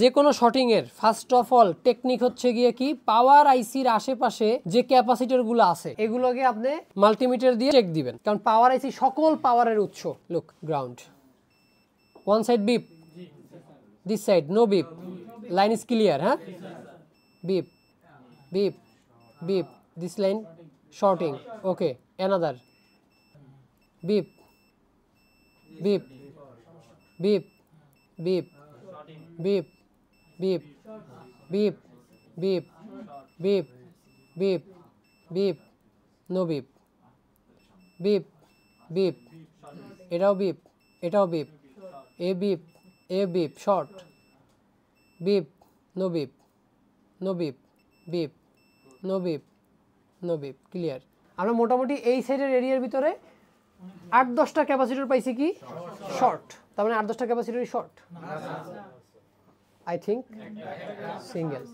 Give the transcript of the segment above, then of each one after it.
যে কোনো শর্টিং এর ফার্স্ট অফ অল টেকনিক হচ্ছে গিয়ে কি পাওয়ার আইসির আশেপাশে যে ক্যাপাসিটরগুলো আছে এগুলোকে আপনি মাল্টিমিটার দিয়ে চেক দিবেন, কারণ পাওয়ার আইসি সকল পাওয়ারের উৎস। Look, ground, one side beep, this side no beep, line is clear, হ্যাঁ, beep beep beep, this line shorting, okay, another beep beep beep beep beep beep beep beep beep beep beep, no beep, beep beep, এটাও beep, এটাও beep, a beep short, beep, no beep, no beep, beep, no beep, no beep, clear. আমরা মোটামুটি এই সাইডের এরিয়ার ভিতরে 8-10টা capacitor পাইছি কি শর্ট, তার মানে 8-10টা ক্যাপাসিটরই short, I think single.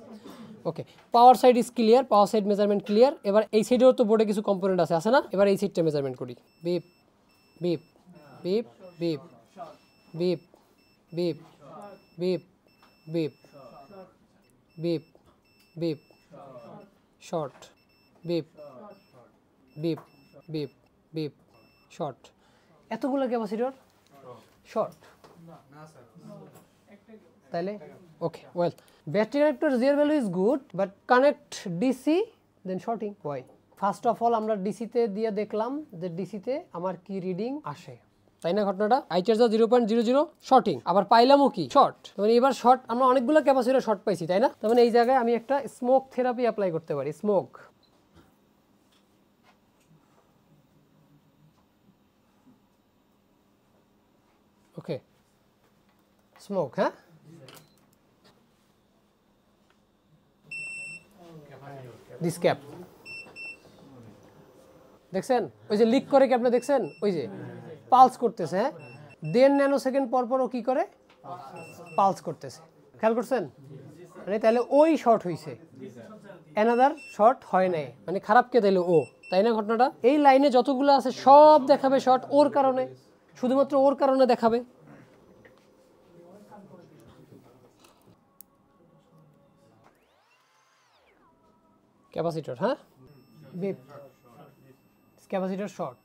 Okay, power side is clear, power side measurement clear. এবার এই সাইডেও তো বোর্ডে কিছু কম্পোনেন্ট আছে না, এবার এই সাইডটা মেজারমেন্ট করি। Beep beep beep beep beep beep beep beep beep beep, short, beep beep beep beep, short. এতগুলো ক্যাপাসিটর শর্ট, তাইলে okay, well, battery connector zero value is good, but connect DC then shorting. Why? First of all আমরা ডিসিতে দিয়ে দেখলাম যে ডিসিতে আমার কি reading আসে, তাই না ঘটনাটা? আই চার্জার 0.00 শর্টিং, আবার পাইলামও কি শর্ট। মানে এবার শর্ট আমরা অনেকগুলো ক্যাপাসিটর শর্ট পাইছি, তাই না? তার মানে এই জায়গায় আমি একটা স্মোক থেরাপি অ্যাপ্লাই করতে পারি। স্মোক, ওকে, স্মোক, হ্যাঁ, দিস ক্যাপ দেখছেন, ওই যে লিক করে কি আপনি দেখছেন, ওই যে পালস করতেছে, হ্যাঁ, 1.5 ন্যানো সেকেন্ড পর পর ও কি করে পালস করতেছে, খেয়াল করছেন? মানে তাহলে ওই শর্ট হইছে, অ্যানাদার শর্ট হয় নাই, মানে খারাপ কে তাইলে ও, তাই না ঘটনাটা? এই লাইনে যতগুলো আছে সব দেখাবে শর্ট, ওর কারণে, শুধুমাত্র ওর কারণে দেখাবে। ক্যাপাসিটর, হ্যাঁ, বিপ, ক্যাপাসিটর শর্ট।